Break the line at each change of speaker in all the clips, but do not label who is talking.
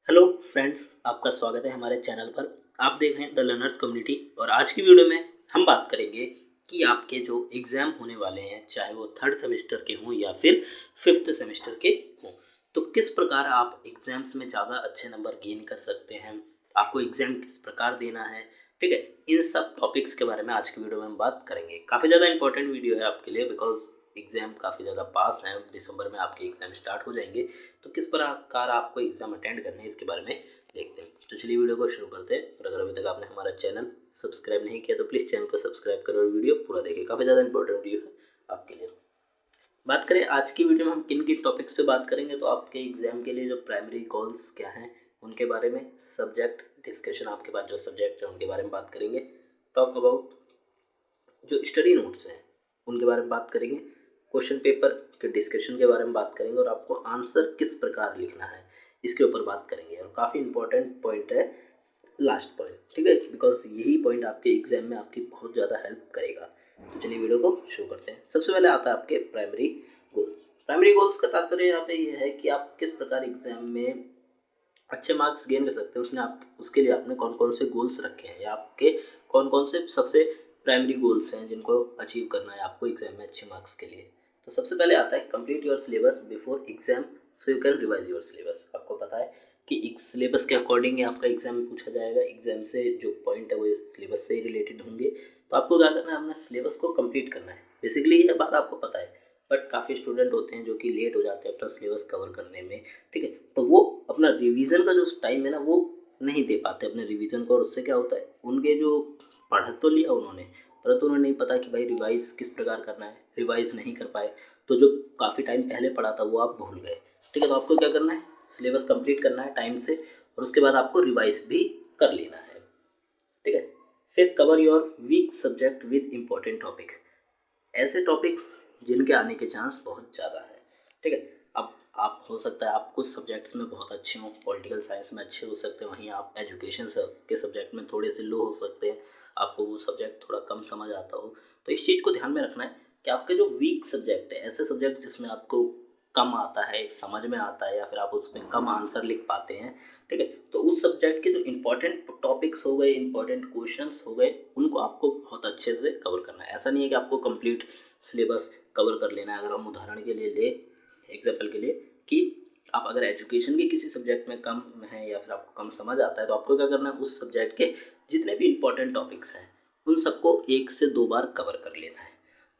Hello friends, आपका स्वागत है हमारे चैनल पर। आप देख रहे हैं द लर्नर्स कम्युनिटी और आज की वीडियो में हम बात करेंगे कि आपके जो एग्ज़ाम होने वाले हैं, चाहे वो थर्ड सेमेस्टर के हों या फिर फिफ्थ सेमेस्टर के हों, तो किस प्रकार आप एग्ज़ाम्स में ज़्यादा अच्छे नंबर गेन कर सकते हैं, आपको एग्ज़ाम किस प्रकार देना है। ठीक है, इन सब टॉपिक्स के बारे में आज की वीडियो में हम बात करेंगे। काफ़ी ज़्यादा इंपॉर्टेंट वीडियो है आपके लिए, बिकॉज एग्ज़ाम काफ़ी ज़्यादा पास हैं। दिसंबर में आपके एग्ज़ाम स्टार्ट हो जाएंगे, तो किस प्रकार आपको एग्ज़ाम अटेंड करने हैं इसके बारे में देखते हैं। तो चलिए वीडियो को शुरू करते हैं। और अगर अभी तक आपने हमारा चैनल सब्सक्राइब नहीं किया तो प्लीज़ चैनल को सब्सक्राइब करो और वीडियो पूरा देखिए, काफ़ी ज़्यादा इंपॉर्टेंट वीडियो है आपके लिए। बात करें आज की वीडियो में हम किन किन टॉपिक्स पे बात करेंगे, तो आपके एग्ज़ाम के लिए जो प्राइमरी गोल्स क्या हैं उनके बारे में, सब्जेक्ट डिस्कशन, आपके पास जो सब्जेक्ट है उनके बारे में बात करेंगे। टॉक अबाउट जो स्टडी नोट्स हैं उनके बारे में बात करेंगे। क्वेश्चन पेपर के डिस्कशन के बारे में बात करेंगे और आपको आंसर किस प्रकार लिखना है इसके ऊपर बात करेंगे। और काफ़ी इंपॉर्टेंट पॉइंट है लास्ट पॉइंट, ठीक है, बिकॉज यही पॉइंट आपके एग्जाम में आपकी बहुत ज़्यादा हेल्प करेगा। तो चलिए वीडियो को शुरू करते हैं। सबसे पहले आता है आपके प्राइमरी गोल्स। प्राइमरी गोल्स का तात्पर्य यहाँ पे ये है कि आप किस प्रकार एग्जाम में अच्छे मार्क्स गेन कर सकते हैं। उसने आप उसके लिए आपने कौन कौन से गोल्स रखे हैं या आपके कौन कौन से सबसे प्राइमरी गोल्स हैं जिनको अचीव करना है आपको एग्जाम में अच्छे मार्क्स के लिए। तो सबसे पहले आता है complete your syllabus before exam so you can revise your syllabus. आपको पता है कि एक सिलेबस के अकॉर्डिंग ही आपका एग्जाम में पूछा जाएगा। एग्जाम से जो पॉइंट है वो सिलेबस से ही रिलेटेड होंगे। तो आपको क्या करना है, अपने सिलेबस को कंप्लीट करना है। बेसिकली ये बात आपको पता है, बट काफ़ी स्टूडेंट होते हैं जो कि लेट हो जाते हैं अपना सिलेबस कवर करने में। ठीक है, तो वो अपना रिवीजन का जो टाइम है ना वो नहीं दे पाते अपने रिवीजन को, और उससे क्या होता है उनके जो पढ़ तो लिया उन्होंने, परंतु उन्हें नहीं पता कि भाई रिवाइज किस प्रकार करना है, रिवाइज नहीं कर पाए तो जो काफ़ी टाइम पहले पढ़ा था वो आप भूल गए। ठीक है, तो आपको क्या करना है, सिलेबस कंप्लीट करना है टाइम से और उसके बाद आपको रिवाइज भी कर लेना है। ठीक है, फिर cover your week subject with important topic. ऐसे टॉपिक जिनके आने के चांस बहुत ज़्यादा है। ठीक है, अब आप हो सकता है आप कुछ सब्जेक्ट्स में बहुत अच्छे हों, पॉलिटिकल साइंस में अच्छे हो सकते हैं, वहीं आप एजुकेशन के सब्जेक्ट में थोड़े से लो हो सकते हैं, आपको वो सब्जेक्ट थोड़ा कम समझ आता हो। तो इस चीज़ को ध्यान में रखना है कि आपके जो वीक सब्जेक्ट है, ऐसे सब्जेक्ट जिसमें आपको कम आता है, समझ में आता है या फिर आप उसमें कम आंसर लिख पाते हैं। ठीक है, तो उस सब्जेक्ट के जो इंपॉर्टेंट टॉपिक्स हो गए, इंपॉर्टेंट क्वेश्चंस हो गए, उनको आपको बहुत अच्छे से कवर करना है। ऐसा नहीं है कि आपको कंप्लीट सिलेबस कवर कर लेना है। अगर हम उदाहरण के लिए ले, एग्जाम्पल के लिए, कि आप अगर एजुकेशन के किसी सब्जेक्ट में कम है या फिर आपको कम समझ आता है, तो आपको क्या करना है, उस सब्जेक्ट के जितने भी इंपॉर्टेंट टॉपिक्स हैं उन सबको 1 से 2 बार कवर कर लेना है।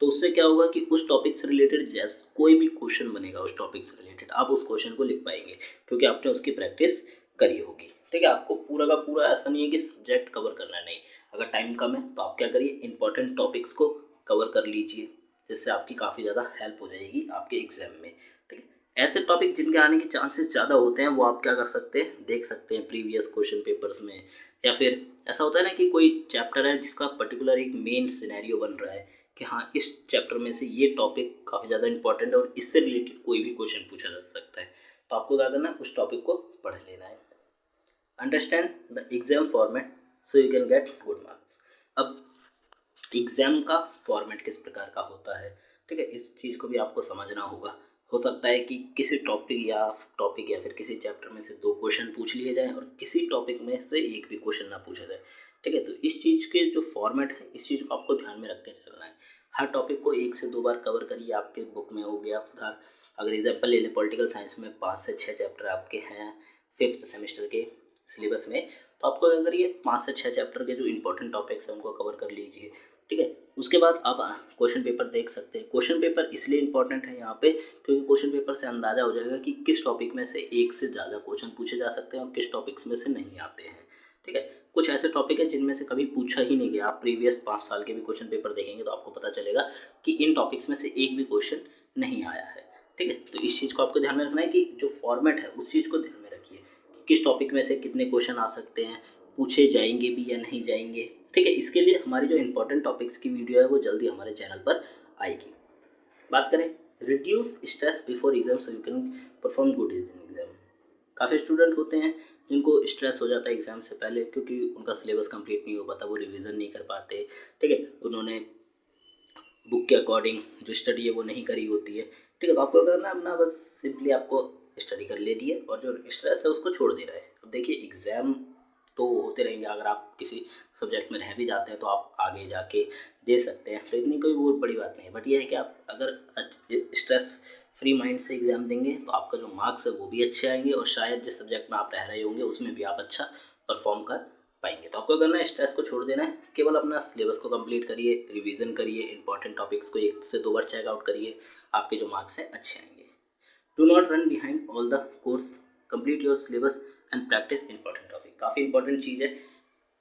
तो उससे क्या होगा कि उस टॉपिक से रिलेटेड जैसे कोई भी क्वेश्चन बनेगा उस टॉपिक से रिलेटेड, आप उस क्वेश्चन को लिख पाएंगे क्योंकि आपने उसकी प्रैक्टिस करी होगी। ठीक है, आपको पूरा का पूरा ऐसा नहीं है कि सब्जेक्ट कवर करना है, नहीं। अगर टाइम कम है तो आप क्या करिए, इंपॉर्टेंट टॉपिक्स को कवर कर लीजिए, जिससे आपकी काफ़ी ज़्यादा हेल्प हो जाएगी आपके एग्जाम में। ठीक है, ऐसे टॉपिक जिनके आने के चांसेस ज़्यादा होते हैं वो आप क्या कर सकते हैं, देख सकते हैं प्रीवियस क्वेश्चन पेपर्स में। या फिर ऐसा होता है ना कि कोई चैप्टर है जिसका पर्टिकुलर एक मेन सिनेरियो बन रहा है कि हाँ इस चैप्टर में से ये टॉपिक काफ़ी ज़्यादा इंपॉर्टेंट है और इससे रिलेटेड कोई भी क्वेश्चन पूछा जा सकता है। तो आपको क्या करना है, उस टॉपिक को पढ़ लेना है। Understand the exam format so you can get good marks. अब एग्जाम का फॉर्मेट किस प्रकार का होता है, ठीक है, इस चीज़ को भी आपको समझना होगा। हो सकता है कि किसी टॉपिक या फिर किसी चैप्टर में से 2 क्वेश्चन पूछ लिए जाएं और किसी टॉपिक में से एक भी क्वेश्चन ना पूछा जाए। ठीक है, तो इस चीज़ के जो फॉर्मेट है इस चीज़ को आपको ध्यान में रख के चलना है। हर टॉपिक को 1 से 2 बार कवर करिए। आपके बुक में हो गया उधार, अगर एग्जाम्पल ले लें पॉलिटिकल साइंस में 5 से 6 चैप्टर आपके हैं फिफ्थ सेमेस्टर के सिलेबस में, तो आपको क्या करिए 5 से 6 चैप्टर के जो इंपॉर्टेंट टॉपिक्स हैं उनको कवर कर लीजिए। ठीक है, उसके बाद आप क्वेश्चन पेपर देख सकते हैं। क्वेश्चन पेपर इसलिए इंपॉर्टेंट है यहाँ पे क्योंकि क्वेश्चन पेपर से अंदाज़ा हो जाएगा कि किस टॉपिक में से एक से ज़्यादा क्वेश्चन पूछे जा सकते हैं और किस टॉपिक्स में से नहीं आते हैं। ठीक है, कुछ ऐसे टॉपिक है जिनमें से कभी पूछा ही नहीं गया। आप प्रीवियस 5 साल के भी क्वेश्चन पेपर देखेंगे तो आपको पता चलेगा कि इन टॉपिक्स में से एक भी क्वेश्चन नहीं आया है। ठीक है, तो इस चीज़ को आपको ध्यान में रखना है कि जो फॉर्मेट है उस चीज़ को ध्यान में रखिए कि किस टॉपिक में से कितने क्वेश्चन आ सकते हैं, पूछे जाएंगे भी या नहीं जाएंगे। ठीक है, इसके लिए हमारी जो इंपॉर्टेंट टॉपिक्स की वीडियो है वो जल्दी हमारे चैनल पर आएगी। बात करें reduce stress before exam so you can perform good in exam. काफ़ी स्टूडेंट होते हैं जिनको स्ट्रेस हो जाता है एग्जाम से पहले क्योंकि उनका सिलेबस कंप्लीट नहीं हो पाता, वो रिवीजन नहीं कर पाते। ठीक है, उन्होंने बुक के अकॉर्डिंग जो स्टडी है वो नहीं करी होती है। ठीक है, तो आपको करना है अपना बस सिंपली आपको स्टडी कर लेती है और जो स्ट्रेस है उसको छोड़ दे रहा है। अब देखिए एग्ज़ाम तो होते रहेंगे, अगर आप किसी सब्जेक्ट में रह भी जाते हैं तो आप आगे जाके दे सकते हैं, तो इतनी कोई बहुत बड़ी बात नहीं है। बट ये है कि आप अगर स्ट्रेस फ्री माइंड से एग्ज़ाम देंगे तो आपका जो मार्क्स है वो भी अच्छे आएंगे और शायद जिस सब्जेक्ट में आप रह रहे होंगे उसमें भी आप अच्छा परफॉर्म कर पाएंगे। तो आपको करना है स्ट्रेस को छोड़ देना है, केवल अपना सिलेबस को कंप्लीट करिए, रिवीजन करिए, इंपॉर्टेंट टॉपिक्स को 1 से 2 बार चेकआउट करिए, आपके जो मार्क्स हैं अच्छे आएंगे। Do not run behind all the course, complete your syllabus and practice important topic. काफ़ी इंपॉर्टेंट चीज़ है,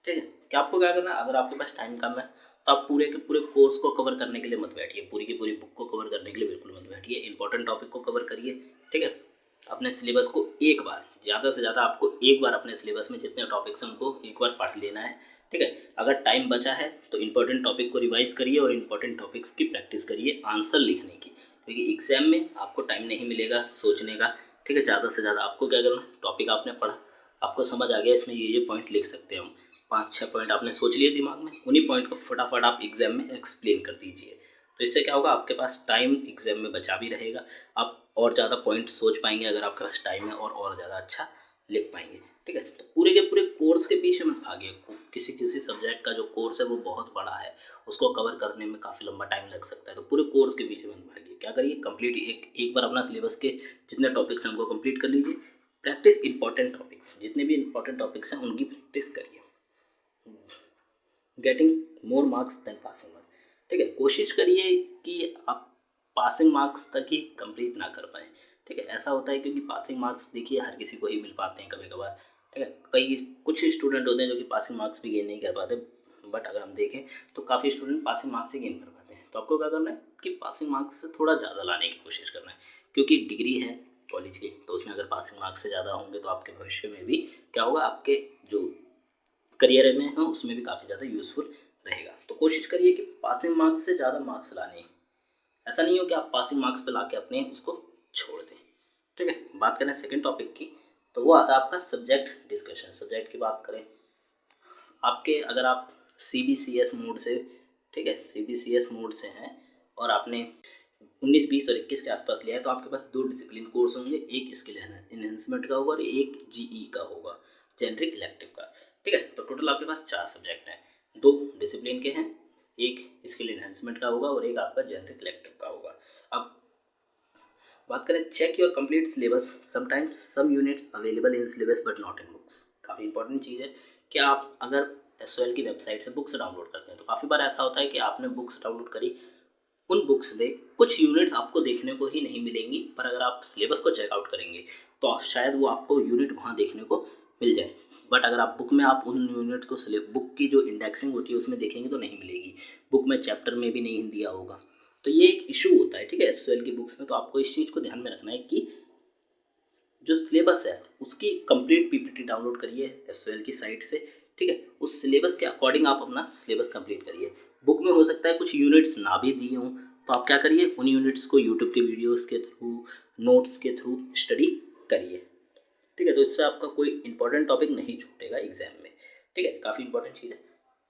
ठीक है। कि आपको क्या करना है, अगर आपके पास टाइम कम है तो आप पूरे के पूरे कोर्स को कवर करने के लिए मत बैठिए, पूरी की पूरी बुक को कवर करने के लिए बिल्कुल मत बैठिए, इंपॉर्टेंट टॉपिक को कवर करिए, ठीक है। अपने सिलेबस को एक बार, ज़्यादा से ज़्यादा आपको एक बार अपने सिलेबस में जितने टॉपिक्स हैं उनको एक बार पढ़ लेना है, ठीक है। अगर टाइम बचा है तो इंपॉर्टेंट टॉपिक को रिवाइज करिए और इंपॉर्टेंट टॉपिक्स की प्रैक्टिस करिए आंसर लिखने की, क्योंकि एग्जाम में आपको टाइम नहीं मिलेगा सोचने का, ठीक है। ज़्यादा से ज़्यादा आपको क्या करना, टॉपिक आपने पढ़ा, आपको समझ आ गया इसमें ये पॉइंट लिख सकते हैं हम, 5-6 पॉइंट आपने सोच लिए दिमाग में, उन्हीं पॉइंट को फटाफट आप एग्जाम में एक्सप्लेन कर दीजिए। तो इससे क्या होगा, आपके पास टाइम एग्जाम में बचा भी रहेगा, आप और ज़्यादा पॉइंट सोच पाएंगे अगर आपके पास टाइम है, और ज़्यादा अच्छा लिख पाएंगे, ठीक है। तो पूरे के पूरे कोर्स के पीछे मत भागिए, किसी किसी सब्जेक्ट का जो कोर्स है वो बहुत बड़ा है, उसको कवर करने में काफ़ी लंबा टाइम लग सकता है, तो पूरे कोर्स के पीछे मत भागिए। क्या करिए, कंप्लीट एक बार अपना सिलेबस के जितने टॉपिक्स हैं उनको कंप्लीट कर लीजिए, प्रैक्टिस इंपॉर्टेंट टॉपिक्स, जितने भी इंपॉर्टेंट टॉपिक्स हैं उनकी प्रैक्टिस करिए। Getting more marks than passing marks, ठीक है। कोशिश करिए कि आप पासिंग मार्क्स तक ही कंप्लीट ना कर पाए, ठीक है। ऐसा होता है क्योंकि पासिंग मार्क्स देखिए हर किसी को ही मिल पाते हैं कभी कभार, ठीक है। कई कुछ स्टूडेंट होते हैं जो कि पासिंग मार्क्स भी गेन नहीं कर पाते, बट अगर हम देखें तो काफ़ी स्टूडेंट पासिंग मार्क्स ही गेन कर पाते हैं। तो आपको क्या करना है कि पासिंग मार्क्स से थोड़ा ज़्यादा लाने की कोशिश करना है, क्योंकि डिग्री है कॉलेज की, तो उसमें अगर पासिंग मार्क्स से ज़्यादा होंगे तो आपके भविष्य में भी क्या होगा, आपके जो करियर में है उसमें भी काफ़ी ज़्यादा यूज़फुल रहेगा। तो कोशिश करिए कि पासिंग मार्क्स से ज़्यादा मार्क्स लाने, ऐसा नहीं हो कि आप पासिंग मार्क्स पे लाके अपने उसको छोड़ दें, ठीक है। बात करें सेकंड टॉपिक की, तो वो आता है आपका सब्जेक्ट डिस्कशन। सब्जेक्ट की बात करें आपके, अगर आप CBCS मोड से, ठीक है, CBCS मोड से हैं और आपने 19, 20 और 21 के आसपास लिया है, तो आपके पास 2 डिसिप्लिन कोर्स होंगे, एक स्किल एनहेंसमेंट का होगा और एक GE का होगा, जेनरिक इलेक्टिव का, ठीक है। तो टोटल आपके पास 4 सब्जेक्ट हैं, 2 डिसिप्लिन के हैं, एक स्किल एनहेंसमेंट का होगा और एक आपका जेनरिक इलेक्टिव का होगा। अब बात करें check your complete syllabus, sometimes some units available in syllabus but not in books. काफ़ी इंपॉर्टेंट चीज़ है कि आप अगर SOL की वेबसाइट से बुक्स डाउनलोड करते हैं तो काफ़ी बार ऐसा होता है कि आपने बुक्स डाउनलोड करी, उन बुक्स में कुछ यूनिट्स आपको देखने को ही नहीं मिलेंगी, पर अगर आप सिलेबस को चेकआउट करेंगे तो शायद वो आपको यूनिट वहाँ देखने को मिल जाए। बट अगर आप बुक में आप उन यूनिट को बुक की जो इंडेक्सिंग होती है उसमें देखेंगे तो नहीं मिलेगी, बुक में चैप्टर में भी नहीं दिया होगा। तो ये एक इशू होता है, ठीक है, SOL की बुक्स में। तो आपको इस चीज़ को ध्यान में रखना है कि जो सिलेबस है उसकी कंप्लीट PPT डाउनलोड करिए SOL की साइट से, ठीक है। उस सिलेबस के अकॉर्डिंग आप अपना सिलेबस कंप्लीट करिए। बुक में हो सकता है कुछ यूनिट्स ना भी दिए हों, तो आप क्या करिए, उन यूनिट्स को यूट्यूब के वीडियोस के थ्रू, नोट्स के थ्रू स्टडी करिए, ठीक है। तो इससे आपका कोई इंपॉर्टेंट टॉपिक नहीं छूटेगा एग्जाम में, ठीक है। काफ़ी इंपॉर्टेंट चीज़ है।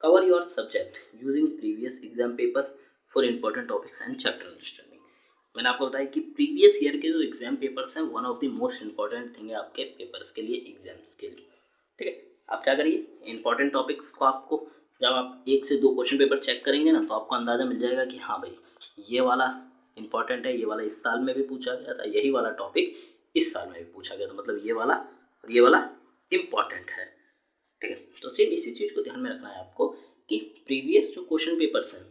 Cover your subject using previous exam paper for important topics and chapter understanding. मैंने आपको बताया कि प्रीवियस ईयर के जो एग्जाम पेपर्स हैं one of the most important thing है आपके पेपर्स के लिए, एग्जाम्स के लिए, ठीक है। आप क्या करिए, इंपॉर्टेंट टॉपिक्स को आपको जब आप 1 से 2 क्वेश्चन पेपर चेक करेंगे ना तो आपको अंदाज़ा मिल जाएगा कि हाँ भाई ये वाला इंपॉर्टेंट है, ये वाला इस साल में भी पूछा गया था, यही वाला टॉपिक इस साल में भी पूछा गया था, मतलब ये वाला और ये वाला इम्पॉर्टेंट है, ठीक है। तो सिर्फ इसी चीज़ को ध्यान में रखना है आपको कि प्रीवियस जो क्वेश्चन पेपर्स हैं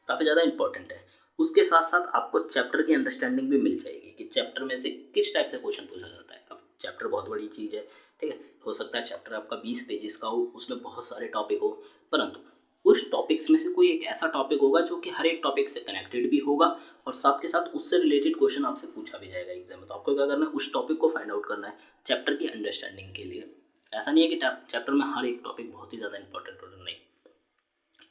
काफ़ी ज़्यादा इंपॉर्टेंट है, उसके साथ साथ आपको चैप्टर की अंडरस्टैंडिंग भी मिल जाएगी कि चैप्टर में से किस टाइप से क्वेश्चन पूछा जाता है। अब चैप्टर बहुत बड़ी चीज़ है, ठीक है, हो सकता है चैप्टर आपका 20 पेजेस का हो, उसमें बहुत सारे टॉपिक हो, परंतु उस टॉपिक्स में से कोई एक ऐसा टॉपिक होगा जो कि हर एक टॉपिक से कनेक्टेड भी होगा और साथ के साथ उससे रिलेटेड क्वेश्चन आपसे पूछा भी जाएगा एग्जाम में। तो आपको क्या करना है, उस टॉपिक को फाइंड आउट करना है चैप्टर की अंडरस्टैंडिंग के लिए। ऐसा नहीं है कि चैप्टर में हर एक टॉपिक बहुत ही ज़्यादा इंपॉर्टेंट होना, नहीं,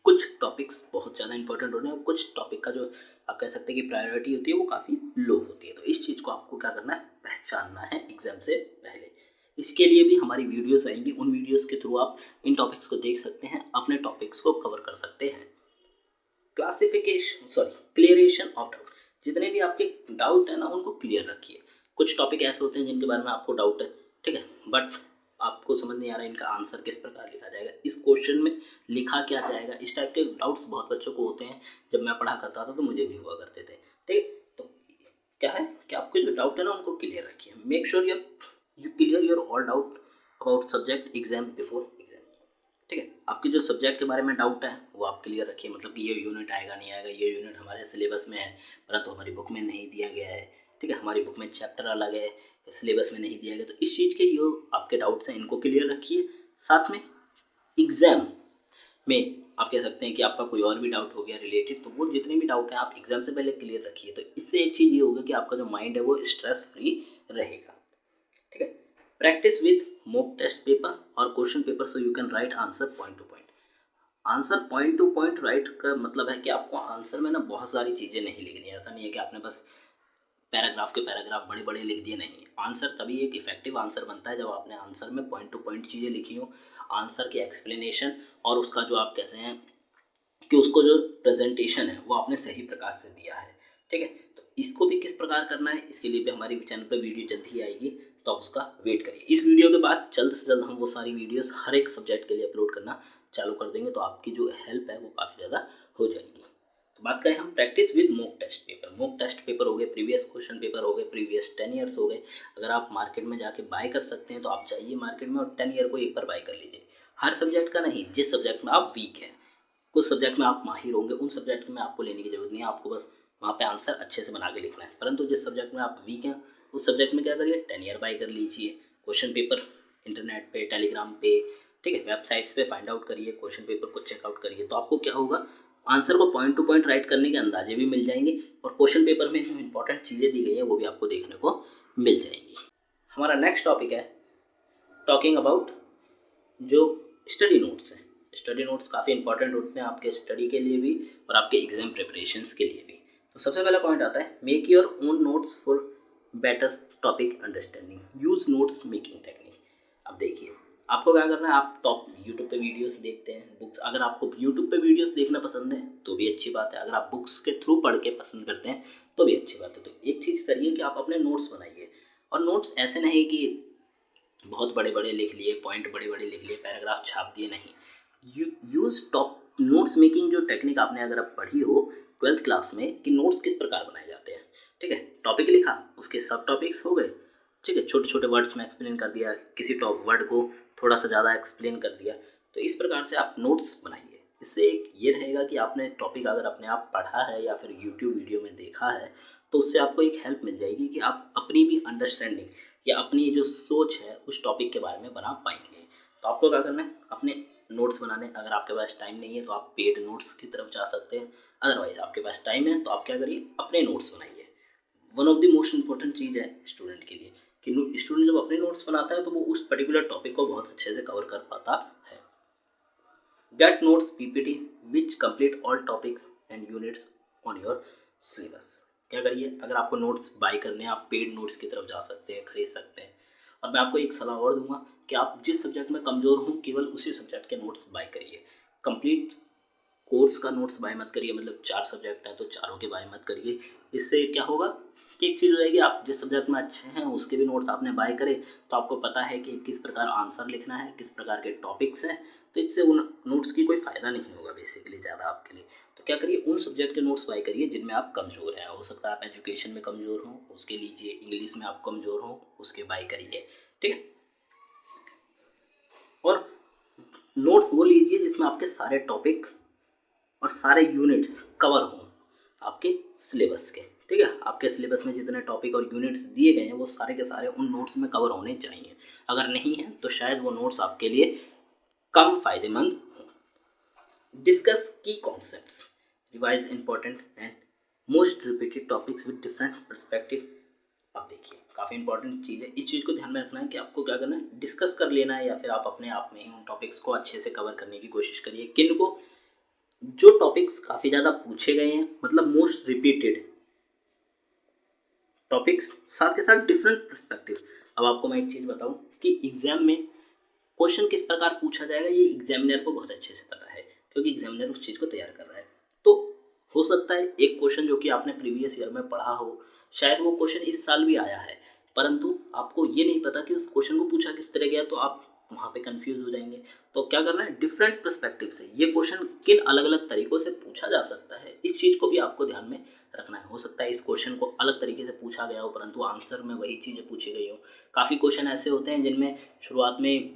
कुछ टॉपिक्स बहुत ज़्यादा इंपॉर्टेंट होते हैं और कुछ टॉपिक का जो आप कह सकते हैं कि प्रायोरिटी होती है वो काफ़ी लो होती है। तो इस चीज़ को आपको क्या करना है, पहचानना है एग्जाम से पहले। इसके लिए भी हमारी वीडियोस आएंगी, उन वीडियोस के थ्रू आप इन टॉपिक्स को देख सकते हैं, अपने टॉपिक्स को कवर कर सकते हैं। क्लियरेशन ऑफ डाउट, जितने भी आपके डाउट है ना उनको क्लियर रखिए। कुछ टॉपिक ऐसे होते हैं जिनके बारे में आपको डाउट है, ठीक है, बट आपको समझ नहीं आ रहा इनका आंसर किस प्रकार लिखा जाएगा, इस क्वेश्चन में लिखा क्या जाएगा। इस टाइप के डाउट्स बहुत बच्चों को होते हैं। जब मैं पढ़ा करता था तो मुझे भी हुआ करते थे, ठीक है। तो क्या है कि आपके जो डाउट है ना उनको क्लियर रखिए। Make sure you clear your all doubt about subject exam before exam, ठीक है। आपके जो सब्जेक्ट के बारे में डाउट है वो आप क्लियर रखिए, मतलब कि ये यूनिट आएगा नहीं आएगा, ये यूनिट हमारे सिलेबस में है परंतु हमारी बुक में नहीं दिया गया है, ठीक है, हमारी बुक में चैप्टर अलग है, सिलेबस में नहीं दिया गया। तो इस चीज़ के जो आपके डाउट्स हैं इनको क्लियर रखिए। साथ में एग्ज़ाम में आप कह सकते हैं कि आपका कोई और भी डाउट हो गया रिलेटेड, तो वो जितने भी डाउट हैं आप एग्जाम से पहले क्लियर रखिए। तो इससे एक चीज़ ये होगा कि आपका जो माइंड है वो स्ट्रेस फ्री रहेगा, ठीक है। Practice with mock test paper और question paper so you can write answer point to point. Answer point to point write का मतलब है कि आपको आंसर में ना बहुत सारी चीज़ें नहीं लिखनी है। ऐसा नहीं है कि आपने बस पैराग्राफ के पैराग्राफ बड़े बड़े लिख दिए, नहीं। आंसर तभी एक इफेक्टिव आंसर बनता है जब आपने आंसर में पॉइंट टू पॉइंट चीज़ें लिखी हो, आंसर की एक्सप्लेनेशन और उसका जो आप कैसे हैं कि उसको जो प्रेजेंटेशन है वो आपने सही प्रकार से दिया है, ठीक है। तो इसको भी किस प्रकार करना है इसके लिए भी हमारी चैनल पर वीडियो जल्द ही आएगी, तो आप उसका वेट करिए। इस वीडियो के बाद जल्द से जल्द हम वो सारी वीडियोस हर एक सब्जेक्ट के लिए अपलोड करना चालू कर देंगे, तो आपकी जो हेल्प है वो काफ़ी ज़्यादा हो जाएगी। तो बात करें हम practice with mock test paper. Mock test paper हो गए, प्रीवियस क्वेश्चन पेपर हो गए, प्रीवियस 10 ईयर्स हो गए। अगर आप मार्केट में जाके बाय कर सकते हैं तो आप जाइए मार्केट में और 10 ईयर को एक बार बाय कर लीजिए। हर सब्जेक्ट का नहीं, जिस सब्जेक्ट में आप वीक हैं, कुछ सब्जेक्ट में आप माहिर होंगे, उन सब्जेक्ट में आपको लेने की जरूरत नहीं है, आपको बस वहाँ पे आंसर अच्छे से बना के लिखना है। परंतु जिस सब्जेक्ट में आप वीक हैं उस सब्जेक्ट में क्या करिए, 10 ईयर बाय कर लीजिए। क्वेश्चन पेपर इंटरनेट पे, टेलीग्राम पे, ठीक है, वेबसाइट्स पे फाइंड आउट करिए, क्वेश्चन पेपर को चेकआउट करिए। तो आपको क्या होगा, आंसर को पॉइंट टू पॉइंट राइट करने के अंदाजे भी मिल जाएंगे और क्वेश्चन पेपर में जो इंपॉर्टेंट चीज़ें दी गई हैं वो भी आपको देखने को मिल जाएंगी। हमारा नेक्स्ट टॉपिक है टॉकिंग अबाउट जो स्टडी नोट्स हैं। स्टडी नोट्स काफ़ी इंपॉर्टेंट होते हैं आपके स्टडी के लिए भी और आपके एग्जाम प्रिपरेशंस के लिए भी। तो सबसे पहला पॉइंट आता है make your own notes for better topic understanding, use notes making technique. अब देखिए आपको क्या करना है, आप टॉप यूट्यूब पे वीडियोस देखते हैं, बुक्स, अगर आपको यूट्यूब पे वीडियोस देखना पसंद है तो भी अच्छी बात है, अगर आप बुक्स के थ्रू पढ़ के पसंद करते हैं तो भी अच्छी बात है। तो एक चीज़ करिए कि आप अपने नोट्स बनाइए, और नोट्स ऐसे नहीं कि बहुत बड़े बड़े लिख लिए, पॉइंट बड़े बड़े लिख लिए, पैराग्राफ छाप दिए, नहीं। यूज़ टॉप नोट्स मेकिंग जो टेक्निक आपने अगर आप पढ़ी हो 12th क्लास में कि नोट्स किस प्रकार बनाए जाते हैं, ठीक है। टॉपिक लिखा, उसके सब टॉपिक्स हो गए, ठीक है, छोटे छोटे वर्ड्स में एक्सप्लेन कर दिया, किसी टॉप वर्ड को थोड़ा सा ज़्यादा एक्सप्लेन कर दिया। तो इस प्रकार से आप नोट्स बनाइए। इससे एक ये रहेगा कि आपने टॉपिक अगर अपने आप पढ़ा है या फिर यूट्यूब वीडियो में देखा है तो उससे आपको एक हेल्प मिल जाएगी कि आप अपनी भी अंडरस्टैंडिंग या अपनी जो सोच है उस टॉपिक के बारे में बना पाएंगे। तो आपको क्या करना है, अपने नोट्स बनाने, अगर आपके पास टाइम नहीं है तो आप पेड नोट्स की तरफ जा सकते हैं, अदरवाइज आपके पास टाइम है तो आप क्या करिए, अपने नोट्स बनाइए। One of the most important चीज़ है स्टूडेंट के लिए कि स्टूडेंट जब अपने नोट्स बनाता है तो वो उस पर्टिकुलर टॉपिक को बहुत अच्छे से कवर कर पाता है। Gate notes PPT which complete all topics and units on your syllabus. क्या करिए, अगर आपको नोट्स बाय करने हैं आप पेड नोट्स की तरफ जा सकते हैं, खरीद सकते हैं। और मैं आपको एक सलाह और दूंगा कि आप जिस सब्जेक्ट में कमज़ोर हों केवल उसी सब्जेक्ट के नोट्स बाय करिए। कंप्लीट कोर्स का नोट्स बाय मत करिए, मतलब 4 सब्जेक्ट है तो चारों के बाय मत करिए। इससे क्या होगा कि एक चीज़ हो जाएगी, आप जिस सब्जेक्ट में अच्छे हैं उसके भी नोट्स आपने बाय करे तो आपको पता है कि किस प्रकार आंसर लिखना है, किस प्रकार के टॉपिक्स हैं। तो इससे उन नोट्स की कोई फ़ायदा नहीं होगा बेसिकली ज़्यादा आपके लिए। तो क्या करिए, उन सब्जेक्ट के नोट्स बाय करिए जिनमें आप कमज़ोर हैं। हो सकता है आप एजुकेशन में कमज़ोर हों, उसके लीजिए, इंग्लिश में आप कमज़ोर हों, उसके बाय करिए, ठीक है। और नोट्स वो लीजिए जिसमें आपके सारे टॉपिक और सारे यूनिट्स कवर हों आपके सिलेबस के, ठीक है। आपके सिलेबस में जितने टॉपिक और यूनिट्स दिए गए हैं वो सारे के सारे उन नोट्स में कवर होने चाहिए। अगर नहीं है तो शायद वो नोट्स आपके लिए कम फायदेमंद हो। डिस्कस की concepts, revise important and most repeated topics with different perspective. अब देखिए काफ़ी इंपॉर्टेंट चीज़ है, इस चीज़ को ध्यान में रखना है कि आपको क्या करना है, डिस्कस कर लेना है या फिर आप अपने आप में ही उन टॉपिक्स को अच्छे से कवर करने की कोशिश करिए। किन को, जो टॉपिक्स काफ़ी ज़्यादा पूछे गए हैं, मतलब मोस्ट रिपीटेड टॉपिक्स, साथ के साथ डिफरेंट पर्सपेक्टिव। अब आपको मैं एक चीज़ बताऊं कि एग्जाम में क्वेश्चन किस प्रकार पूछा जाएगा ये एग्जामिनर को बहुत अच्छे से पता है, क्योंकि एग्जामिनर उस चीज़ को तैयार कर रहा है। तो हो सकता है एक क्वेश्चन जो कि आपने प्रीवियस ईयर में पढ़ा हो, शायद वो क्वेश्चन इस साल भी आया है, परंतु आपको ये नहीं पता कि उस क्वेश्चन को पूछा किस तरह गया, तो आप वहाँ पे कंफ्यूज हो जाएंगे। तो क्या करना है, डिफरेंट पर्सपेक्टिव से ये क्वेश्चन किन अलग अलग तरीक़ों से पूछा जा सकता है, इस चीज़ को भी आपको ध्यान में रखना है। हो सकता है इस क्वेश्चन को अलग तरीके से पूछा गया हो परंतु आंसर में वही चीज़ें पूछी गई हो। काफ़ी क्वेश्चन ऐसे होते हैं जिनमें शुरुआत में,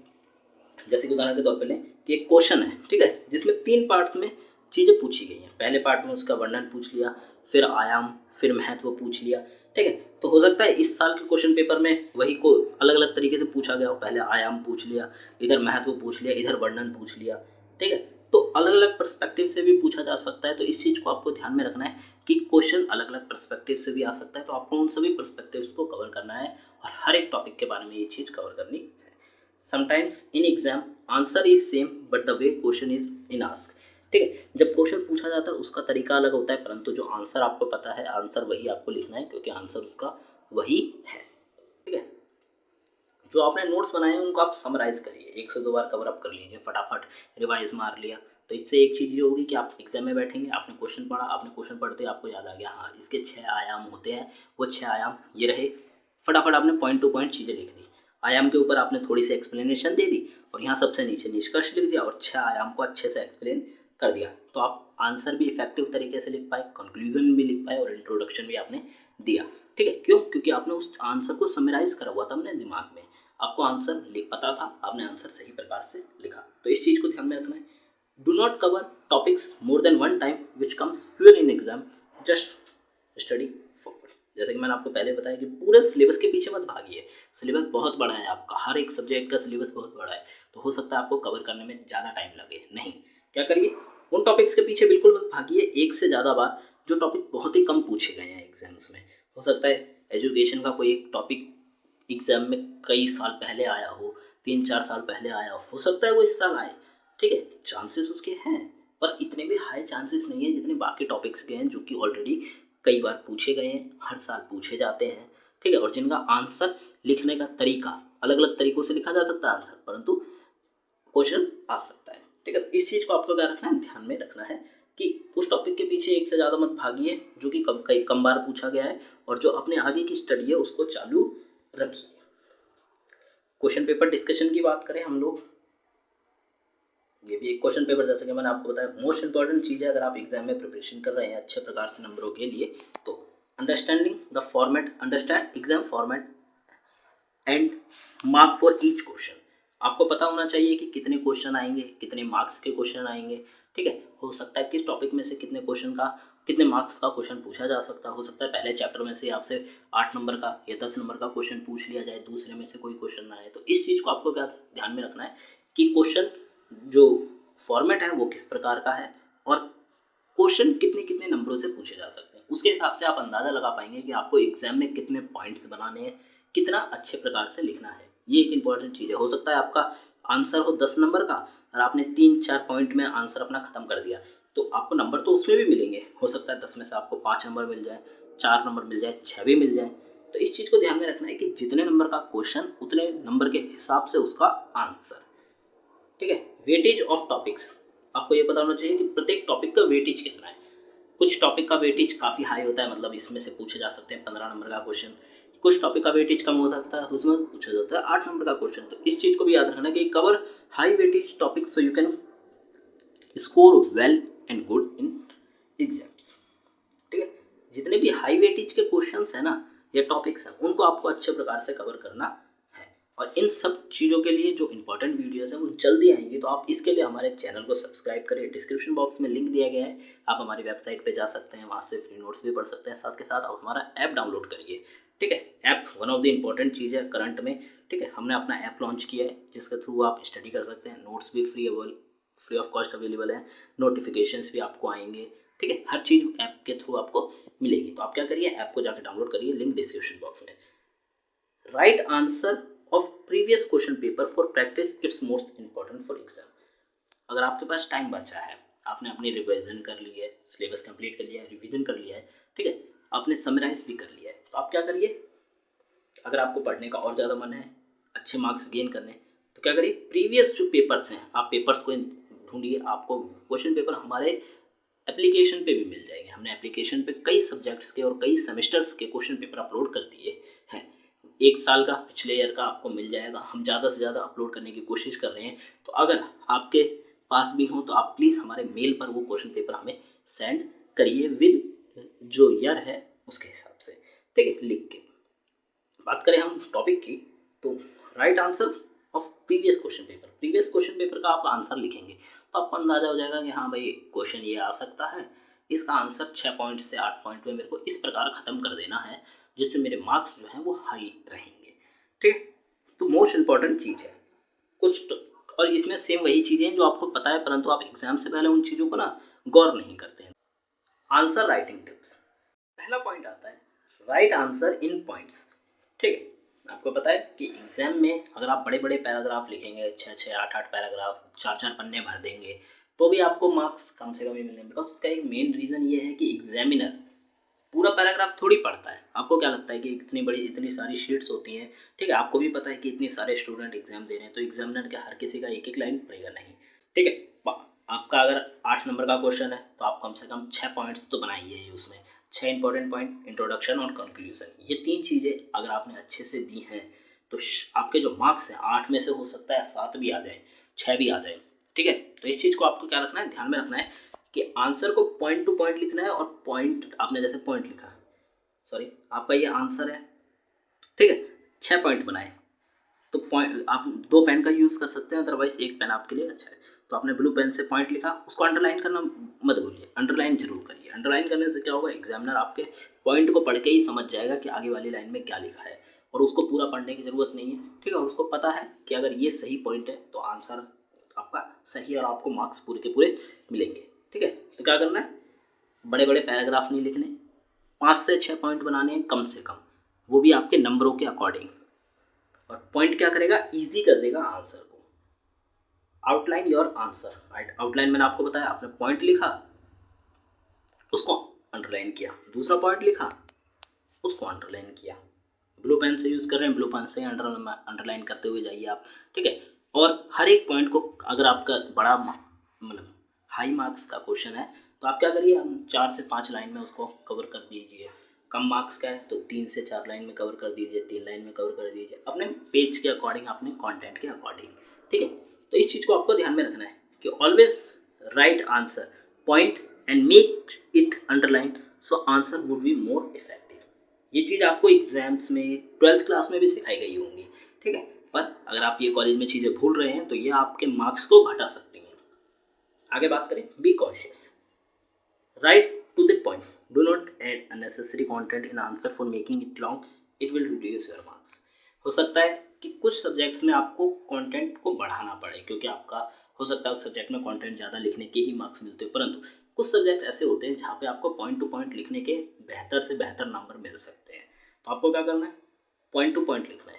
जैसे कि उदाहरण के तौर पे लें कि एक क्वेश्चन है, ठीक है, जिसमें 3 पार्ट्स में चीज़ें पूछी गई हैं। पहले पार्ट में उसका वर्णन पूछ लिया, फिर आयाम, फिर महत्व पूछ लिया, ठीक है। तो हो सकता है इस साल के क्वेश्चन पेपर में वही को अलग अलग तरीके से पूछा गया हो। पहले आयाम पूछ लिया, इधर महत्व पूछ लिया, इधर वर्णन पूछ लिया, ठीक है। तो अलग अलग पर्सपेक्टिव से भी पूछा जा सकता है। तो इस चीज़ को आपको ध्यान में रखना है कि क्वेश्चन अलग अलग पर्सपेक्टिव से भी आ सकता है। तो आपको उन सभी पर्सपेक्टिव्स को कवर करना है और हर एक टॉपिक के बारे में ये चीज़ कवर करनी है। Sometimes in exam answer is same but the way question is in ask, ठीक है। जब क्वेश्चन पूछा जाता है उसका तरीका अलग होता है, परंतु जो आंसर आपको पता है, आंसर वही आपको लिखना है क्योंकि आंसर उसका वही है, ठीक है। जो आपने नोट्स बनाए हैं उनको आप समराइज करिए, 1 से 2 बार कवर अप कर लीजिए, फटाफट रिवाइज मार लिया। तो इससे एक चीज़ ये होगी कि आप एग्जाम में बैठेंगे, आपने क्वेश्चन पढ़ा, आपने क्वेश्चन पढ़ते आपको याद आ गया, हाँ इसके 6 आयाम होते हैं, वो 6 आयाम ये रहे। फटाफट आपने पॉइंट टू पॉइंट चीज़ें लिख दी, आयाम के ऊपर आपने थोड़ी सी एक्सप्लेनेशन दे दी और यहाँ सबसे नीचे निष्कर्ष लिख दिया और 6 आयाम को अच्छे से एक्सप्लेन कर दिया। तो आप आंसर भी इफेक्टिव तरीके से लिख पाए, कंक्लूजन भी लिख पाए और इंट्रोडक्शन भी आपने दिया, ठीक है। क्यों? क्योंकि आपने उस आंसर को समराइज करा हुआ था अपने दिमाग में, आपको आंसर पता था, आपने आंसर सही प्रकार से लिखा। तो इस चीज़ को ध्यान में रखना है। Do not cover topics more than 1 time which comes fewer in exam, just study forward. जैसे कि मैंने आपको पहले बताया कि पूरे सिलेबस के पीछे मत भागिए, सिलेबस बहुत बड़ा है आपका, हर एक सब्जेक्ट का सिलेबस बहुत बड़ा है, तो हो सकता है आपको कवर करने में ज़्यादा टाइम लगे। नहीं, क्या करिए, उन टॉपिक्स के पीछे बिल्कुल मत भागिए एक से ज़्यादा बार जो टॉपिक बहुत ही कम पूछे गए हैं एग्जाम्स में। हो सकता है एजुकेशन का कोई एक टॉपिक एग्जाम में कई साल पहले आया हो, 3-4 साल पहले आया हो सकता है वो इस साल आए, ठीक है, चांसेस उसके हैं, पर इतने भी हाई चांसेस नहीं है जितने बाकी टॉपिक्स के हैं जो कि ऑलरेडी कई बार पूछे गए हैं, हर साल पूछे जाते हैं, ठीक है, और जिनका आंसर लिखने का तरीका अलग अलग तरीकों से लिखा जा सकता है आंसर, परंतु क्वेश्चन आ सकता है, ठीक है। तो इस चीज़ को आपको क्या रखना है, ध्यान में रखना है कि उस टॉपिक के पीछे एक से ज़्यादा मत भागिए जो कि कम बार पूछा गया है, और जो अपने आगे की स्टडी है उसको चालू रखिए। क्वेश्चन पेपर डिस्कशन की बात करें हम लोग, ये भी एक क्वेश्चन पेपर, जैसे कि मैंने आपको बताया, मोस्ट इंपॉर्टेंट चीज़ है अगर आप एग्जाम में प्रिपरेशन कर रहे हैं अच्छे प्रकार से नंबरों के लिए, तो understanding the format, understand exam format and mark for each question. आपको पता होना चाहिए कि कितने क्वेश्चन आएंगे, कितने मार्क्स के क्वेश्चन आएंगे, ठीक है। हो सकता है किस टॉपिक में से कितने क्वेश्चन का, कितने मार्क्स का क्वेश्चन पूछा जा सकता है। हो सकता है पहले चैप्टर में से आपसे 8 नंबर का या 10 नंबर का क्वेश्चन पूछ लिया जाए, दूसरे में से कोई क्वेश्चन ना आए। तो इस चीज़ को आपको क्या ध्यान में रखना है कि क्वेश्चन जो फॉर्मेट है वो किस प्रकार का है और क्वेश्चन कितने कितने नंबरों से पूछे जा सकते हैं। उसके हिसाब से आप अंदाज़ा लगा पाएंगे कि आपको एग्जाम में कितने पॉइंट्स बनाने हैं, कितना अच्छे प्रकार से लिखना है। ये एक इंपॉर्टेंट चीज़ है। हो सकता है आपका आंसर हो 10 नंबर का और आपने 3-4 पॉइंट में आंसर अपना ख़त्म कर दिया, तो आपको नंबर तो उसमें भी मिलेंगे। हो सकता है 10 में से आपको 5 नंबर मिल जाए, 4 नंबर मिल जाए, 6 भी मिल जाए। तो इस चीज़ को ध्यान में रखना है कि जितने नंबर का क्वेश्चन उतने नंबर के हिसाब से उसका आंसर, ठीक है। वेटेज ऑफ टॉपिक्स, आपको ये पता होना चाहिए कि प्रत्येक टॉपिक का वेटेज कितना है। कुछ टॉपिक का वेटेज काफ़ी हाई होता है, मतलब इसमें से पूछे जा सकते हैं 15 नंबर का क्वेश्चन। कुछ टॉपिक का वेटेज कम हो सकता है, उसमें पूछा जाता है 8 नंबर का क्वेश्चन। तो इस चीज़ को भी याद रखना कि cover high weightage topic so you can score well and good in exams, ठीक है। जितने भी हाई वेटेज के क्वेश्चंस हैं ना या टॉपिक्स हैं उनको आपको अच्छे प्रकार से कवर करना है। और इन सब चीज़ों के लिए जो इंपॉर्टेंट वीडियोस हैं वो जल्दी आएंगी, तो आप इसके लिए हमारे चैनल को सब्सक्राइब करिए। डिस्क्रिप्शन बॉक्स में लिंक दिया गया है, आप हमारी वेबसाइट पे जा सकते हैं, वहाँ से फ्री नोट्स भी पढ़ सकते हैं। साथ के साथ आप हमारा ऐप डाउनलोड करिए, ठीक है। App one of the important चीज़ है करंट में, ठीक है। हमने अपना ऐप लॉन्च किया है जिसके थ्रू आप स्टडी कर सकते हैं, नोट्स भी फ्री ऑफ कॉस्ट अवेलेबल है, नोटिफिकेशंस भी आपको आएंगे, ठीक है। हर चीज़ ऐप के थ्रू आपको मिलेगी। तो आप क्या करिए, ऐप को जाकर डाउनलोड करिए, लिंक डिस्क्रिप्शन बॉक्स में। Right answer of previous question paper for practice, it's most important for exam. अगर आपके पास टाइम बचा है, आपने अपनी रिविजन कर ली है, सिलेबस कंप्लीट कर लिया है, रिवीजन कर लिया है, ठीक है, आपने समराइज भी कर लिया है, तो आप क्या करिए, अगर आपको पढ़ने का और ज़्यादा मन है, अच्छे मार्क्स गेन करने, तो क्या करिए, प्रीवियस जो पेपर्स हैं आप पेपर्स को ढूंढिए। आपको क्वेश्चन पेपर हमारे एप्लीकेशन पे भी मिल जाएंगे। हमने एप्लीकेशन पे कई सब्जेक्ट्स के और कई सेमेस्टर्स के क्वेश्चन पेपर अपलोड कर दिए हैं। 1 साल का पिछले ईयर का आपको मिल जाएगा। हम ज़्यादा से ज़्यादा अपलोड करने की कोशिश कर रहे हैं, तो अगर आपके पास भी हो तो आप प्लीज़ हमारे मेल पर वो क्वेश्चन पेपर हमें सेंड करिए विद जो ईयर है उसके हिसाब से, ठीक है, लिख के। बात करें हम टॉपिक की, तो right answer of previous question paper का आप आंसर लिखेंगे तो आपको अंदाजा हो जाएगा कि हाँ भाई क्वेश्चन ये आ सकता है, इसका आंसर 6 पॉइंट से 8 पॉइंट में मेरे को इस प्रकार ख़त्म कर देना है जिससे मेरे मार्क्स जो हैं वो हाई रहेंगे, ठीक है। तो मोस्ट इम्पॉर्टेंट चीज़ है कुछ और इसमें सेम वही चीज़ें जो आपको पता है, परंतु आप एग्जाम से पहले उन चीज़ों को ना गौर नहीं करते हैं। आंसर राइटिंग टिप्स, पहला पॉइंट आता है राइट आंसर इन पॉइंट्स, ठीक है। आपको पता है कि एग्जाम में अगर आप बड़े बड़े पैराग्राफ लिखेंगे, 6-6, 8-8 पैराग्राफ, 4-4 पन्ने भर देंगे, तो भी आपको मार्क्स कम से कम ही मिलेंगे। बिकॉज उसका एक मेन रीज़न ये है कि एग्जामिनर पूरा पैराग्राफ थोड़ी पढ़ता है। आपको क्या लगता है कि इतनी सारी शीट्स होती हैं, ठीक है, आपको भी पता है कि इतने सारे स्टूडेंट एग्जाम दे रहे हैं, तो एग्जामिनर के हर किसी का एक एक लाइन पढ़ेगा नहीं, ठीक है। आपका अगर 8 नंबर का क्वेश्चन है तो आप कम से कम 6 पॉइंट्स तो बनाइए उसमें, 6 इंपॉर्टेंट पॉइंट, इंट्रोडक्शन और कंक्लूजन। ये 3 चीज़ें अगर आपने अच्छे से दी हैं तो आपके जो मार्क्स हैं 8 में से हो सकता है 7 भी आ जाए, 6 भी आ जाए, ठीक है। तो इस चीज़ को आपको क्या रखना है, ध्यान में रखना है कि आंसर को पॉइंट टू पॉइंट लिखना है। और पॉइंट आपने जैसे पॉइंट लिखा, सॉरी आपका ये आंसर है, ठीक है, 6 पॉइंट बनाए, तो पॉइंट आप 2 पेन का यूज़ कर सकते हैं, अदरवाइज 1 पेन आपके लिए अच्छा है। तो आपने ब्लू पेन से पॉइंट लिखा, उसको अंडरलाइन करना मत भूलिए, अंडरलाइन जरूर करिए। अंडरलाइन करने से क्या होगा, एग्जामिनर आपके पॉइंट को पढ़ के ही समझ जाएगा कि आगे वाली लाइन में क्या लिखा है, और उसको पूरा पढ़ने की ज़रूरत नहीं है, ठीक है। और उसको पता है कि अगर ये सही पॉइंट है तो आंसर आपका सही और आपको मार्क्स पूरे के पूरे मिलेंगे, ठीक है। तो क्या करना है, बड़े बड़े पैराग्राफ नहीं लिखने, 5 से 6 पॉइंट बनाने हैं कम से कम, वो भी आपके नंबरों के अकॉर्डिंग। और पॉइंट क्या करेगा, ईजी कर देगा आंसर को। Outline your answer, right, outline मैंने आपको बताया, आपने पॉइंट लिखा उसको अंडरलाइन किया, दूसरा पॉइंट लिखा उसको अंडरलाइन किया। ब्लू पेन से यूज़ कर रहे हैं, ब्लू पेन से अंडरलाइन करते हुए जाइए आप, ठीक है। और हर एक पॉइंट को, अगर आपका बड़ा मतलब हाई मार्क्स का क्वेश्चन है तो आप क्या करिए, 4 से 5 लाइन में उसको कवर कर दीजिए। कम मार्क्स का है तो 3 से 4 लाइन में कवर कर दीजिए, 3 लाइन में कवर कर दीजिए, अपने पेज के अकॉर्डिंग, अपने कंटेंट के अकॉर्डिंग, ठीक है। तो इस चीज़ को आपको ध्यान में रखना है कि always right answer point and make it underline, so answer would be more effective. ये चीज़ आपको एग्जाम्स में 12th क्लास में भी सिखाई गई होंगी, ठीक है। पर अगर आप ये कॉलेज में चीज़ें भूल रहे हैं तो ये आपके मार्क्स को घटा सकती हैं। आगे बात करें, be cautious, write to the point, do not add unnecessary content in answer for making it long, it will reduce your marks. हो सकता है कि कुछ सब्जेक्ट्स में आपको कंटेंट को बढ़ाना पड़े, क्योंकि आपका हो सकता है उस सब्जेक्ट में कंटेंट ज़्यादा लिखने के ही मार्क्स मिलते हो, परंतु कुछ सब्जेक्ट ऐसे होते हैं जहाँ पे आपको पॉइंट टू पॉइंट लिखने के बेहतर से बेहतर नंबर मिल सकते हैं। तो आपको क्या करना है, पॉइंट टू पॉइंट लिखना है,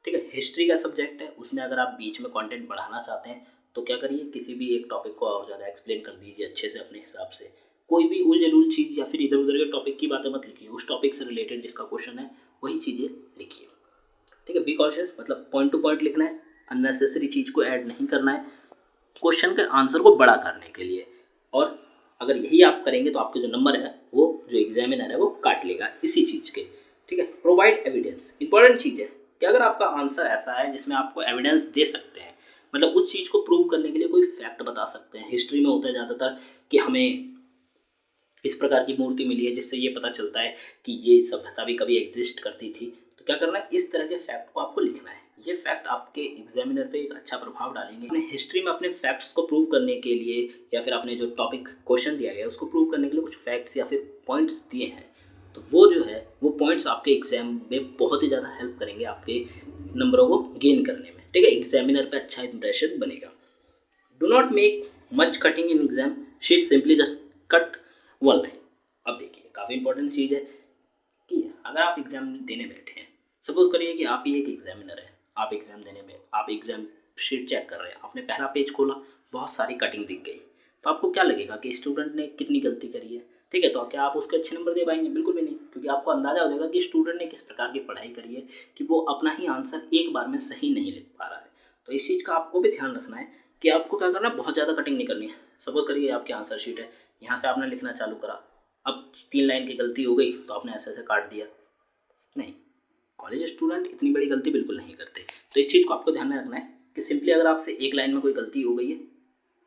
ठीक है। हिस्ट्री का सब्जेक्ट है, उसमें अगर आप बीच में कंटेंट बढ़ाना चाहते हैं तो क्या करिए, किसी भी एक टॉपिक को और ज़्यादा एक्सप्लेन कर दीजिए अच्छे से अपने हिसाब से। कोई भी उलझुल चीज़ या फिर इधर उधर के टॉपिक की बातें मत लिखिए, उस टॉपिक से रिलेटेड जिसका क्वेश्चन है वही चीज़ें लिखिए, ठीक है। बी कॉशियस मतलब पॉइंट टू पॉइंट लिखना है, अननेसेसरी चीज़ को ऐड नहीं करना है क्वेश्चन के आंसर को बड़ा करने के लिए। और अगर यही आप करेंगे तो आपके जो नंबर है वो जो एग्जामिनर है वो काट लेगा इसी चीज़ के, ठीक है। प्रोवाइड एविडेंस, इंपॉर्टेंट चीज़ है कि अगर आपका आंसर ऐसा है जिसमें आपको एविडेंस दे सकते हैं, मतलब उस चीज़ को प्रूव करने के लिए कोई फैक्ट बता सकते हैं। हिस्ट्री में होता है ज़्यादातर कि हमें इस प्रकार की मूर्ति मिली है जिससे ये पता चलता है कि ये सभ्यता भी कभी एग्जिस्ट करती थी। तो क्या करना है, इस तरह के फैक्ट को आपको लिखना है। ये फैक्ट आपके एग्जामिनर पे एक अच्छा प्रभाव डालेंगे। अपने हिस्ट्री में अपने फैक्ट्स को प्रूव करने के लिए या फिर अपने जो टॉपिक क्वेश्चन दिया गया है उसको प्रूव करने के लिए कुछ फैक्ट्स या फिर पॉइंट्स दिए हैं, तो वो जो है वो पॉइंट्स आपके एग्जाम में बहुत ही ज़्यादा हेल्प करेंगे आपके नंबरों को गेन करने में, ठीक है। एग्जामिनर पे अच्छा इंप्रेशन बनेगा। Do not make much cutting in exam sheet, simply just cut one line. अब देखिए काफ़ी इंपॉर्टेंट चीज़ है कि अगर आप एग्जाम देने बैठे हैं, सपोज करिए कि आप ही एक एग्जामिनर है, आप एग्जाम देने में आप एग्जाम शीट चेक कर रहे हैं, आपने पहला पेज खोला, बहुत सारी कटिंग दिख गई, तो आपको क्या लगेगा कि स्टूडेंट ने कितनी गलती करी है, ठीक है। तो क्या आप उसके अच्छे नंबर दे पाएंगे? बिल्कुल भी नहीं, क्योंकि आपको अंदाजा हो जाएगा कि स्टूडेंट ने किस प्रकार की पढ़ाई करी है कि वो अपना ही आंसर एक बार में सही नहीं लिख पा रहा है। तो इस चीज़ का आपको भी ध्यान रखना है कि आपको क्या करना है, बहुत ज़्यादा कटिंग नहीं करनी है। सपोज करिए आपकी आंसर शीट है, यहाँ से आपने लिखना चालू करा, अब 3 लाइन की गलती हो गई तो आपने ऐसे ऐसे काट दिया, नहीं, कॉलेज स्टूडेंट इतनी बड़ी गलती बिल्कुल नहीं करते। तो इस चीज़ को आपको ध्यान में रखना है कि सिंपली अगर आपसे एक लाइन में कोई गलती हो गई है,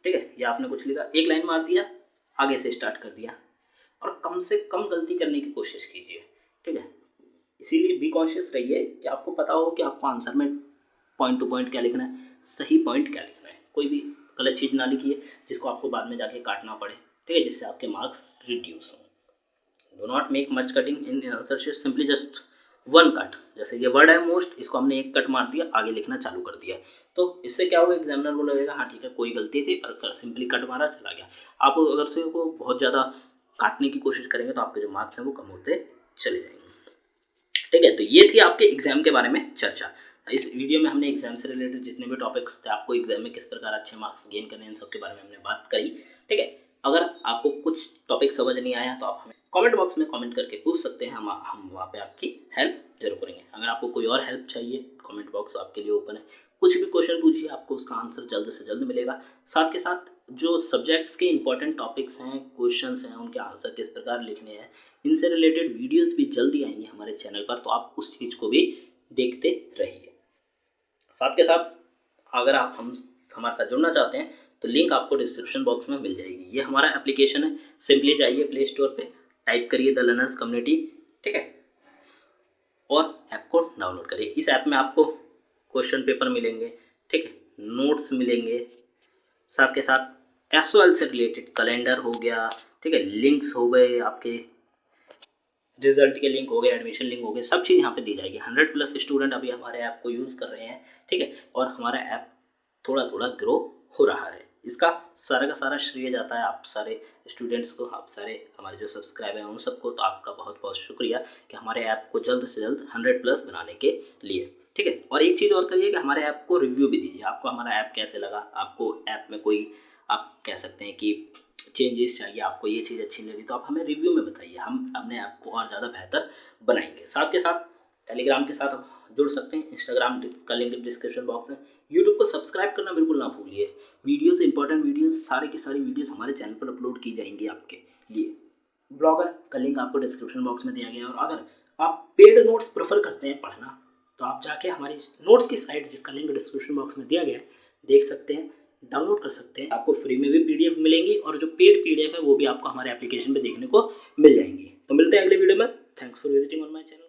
ठीक है, या आपने कुछ लिखा, एक लाइन मार दिया, आगे से स्टार्ट कर दिया, और कम से कम गलती करने की कोशिश कीजिए, ठीक है। इसीलिए बी कॉन्शियस रहिए कि आपको पता हो कि आपको आंसर में पॉइंट टू पॉइंट क्या लिखना है, सही पॉइंट क्या लिखना है। कोई भी गलत चीज़ ना लिखिए जिसको आपको बाद में जाके काटना पड़े, ठीक है, जिससे आपके मार्क्स रिड्यूस हों। Do not make much cutting in answer sheet, simply just one cut. जैसे ये वर्ड है मोस्ट, इसको हमने एक कट मार दिया, आगे लिखना चालू कर दिया, तो इससे क्या होगा, एग्जामिनर को लगेगा हाँ ठीक है कोई गलती थी पर सिंपली कट मारा चला गया। आप अगर से को बहुत ज़्यादा काटने की कोशिश करेंगे तो आपके जो मार्क्स हैं वो कम होते चले जाएंगे, ठीक है। तो ये थी आपके एग्जाम के बारे में चर्चा। इस वीडियो में हमने एग्जाम से रिलेटेड जितने भी टॉपिक्स थे, आपको एग्जाम में किस प्रकार अच्छे मार्क्स गेन करने हैं, इन सब के बारे में हमने बात करी, ठीक है। अगर आपको कुछ टॉपिक समझ नहीं आया तो आप हमें कमेंट बॉक्स में कमेंट करके पूछ सकते हैं, हम वहाँ पे आपकी हेल्प जरूर करेंगे। अगर आपको कोई और हेल्प चाहिए, कमेंट बॉक्स आपके लिए ओपन है, कुछ भी क्वेश्चन पूछिए, आपको उसका आंसर जल्द से जल्द मिलेगा। साथ के साथ जो सब्जेक्ट्स के इंपॉर्टेंट टॉपिक्स हैं, क्वेश्चंस हैं, उनके आंसर किस प्रकार लिखने हैं, इनसे रिलेटेड वीडियोस भी जल्दी आएंगे हमारे चैनल पर, तो आप उस चीज़ को भी देखते रहिए। साथ के साथ अगर आप हमारे साथ जुड़ना चाहते हैं तो लिंक आपको डिस्क्रिप्शन बॉक्स में मिल जाएगी। ये हमारा एप्लीकेशन है, सिंपली जाइए प्ले स्टोर पे, टाइप करिए द लर्नर्स कम्युनिटी, ठीक है, और ऐप को डाउनलोड करिए। इस ऐप में आपको क्वेश्चन पेपर मिलेंगे, ठीक है, नोट्स मिलेंगे, साथ के साथ एसओएल से रिलेटेड कैलेंडर हो गया, ठीक है, लिंक्स हो गए, आपके रिजल्ट के लिंक हो गए, एडमिशन लिंक हो गए, सब चीज़ यहाँ पे दी जाएगी। 100+ स्टूडेंट अभी हमारे ऐप को यूज़ कर रहे हैं, ठीक है, और हमारा ऐप थोड़ा थोड़ा ग्रो हो रहा है। इसका सारा का सारा श्रेय जाता है आप सारे स्टूडेंट्स को, आप सारे हमारे जो सब्सक्राइबर हैं उन सबको। तो आपका बहुत बहुत शुक्रिया कि हमारे ऐप को जल्द से जल्द 100+ बनाने के लिए, ठीक है। और एक चीज़ और करिए कि हमारे ऐप को रिव्यू भी दीजिए, आपको हमारा ऐप कैसे लगा, आपको ऐप में कोई आप कह सकते हैं कि चेंजेस चाहिए, आपको ये चीज़ अच्छी लगी तो आप हमें रिव्यू में बताइए, हम अपने ऐप को और ज़्यादा बेहतर बनाएंगे। साथ के साथ टेलीग्राम के साथ जुड़ सकते हैं, इंस्टाग्राम का लिंक डिस्क्रिप्शन बॉक्स में। यूट्यूब को सब्सक्राइब करना बिल्कुल ना भूलिए, वीडियोस इंपॉर्टेंट वीडियोस सारी की सारी वीडियोस हमारे चैनल पर अपलोड की जाएंगी आपके लिए। ब्लॉगर का लिंक आपको डिस्क्रिप्शन बॉक्स में दिया गया है। और अगर आप पेड नोट्स प्रेफर करते हैं पढ़ना तो आप जाके हमारी नोट्स की साइट, जिसका लिंक डिस्क्रिप्शन बॉक्स में दिया गया है, देख सकते हैं, डाउनलोड कर सकते हैं। आपको फ्री में भी पीडीएफ मिलेंगी और जो पेड पीडीएफ है वो भी आपको हमारे एप्लीकेशन पे देखने को मिल जाएंगी। तो मिलते हैं अगले वीडियो में। Thanks for visiting on my channel.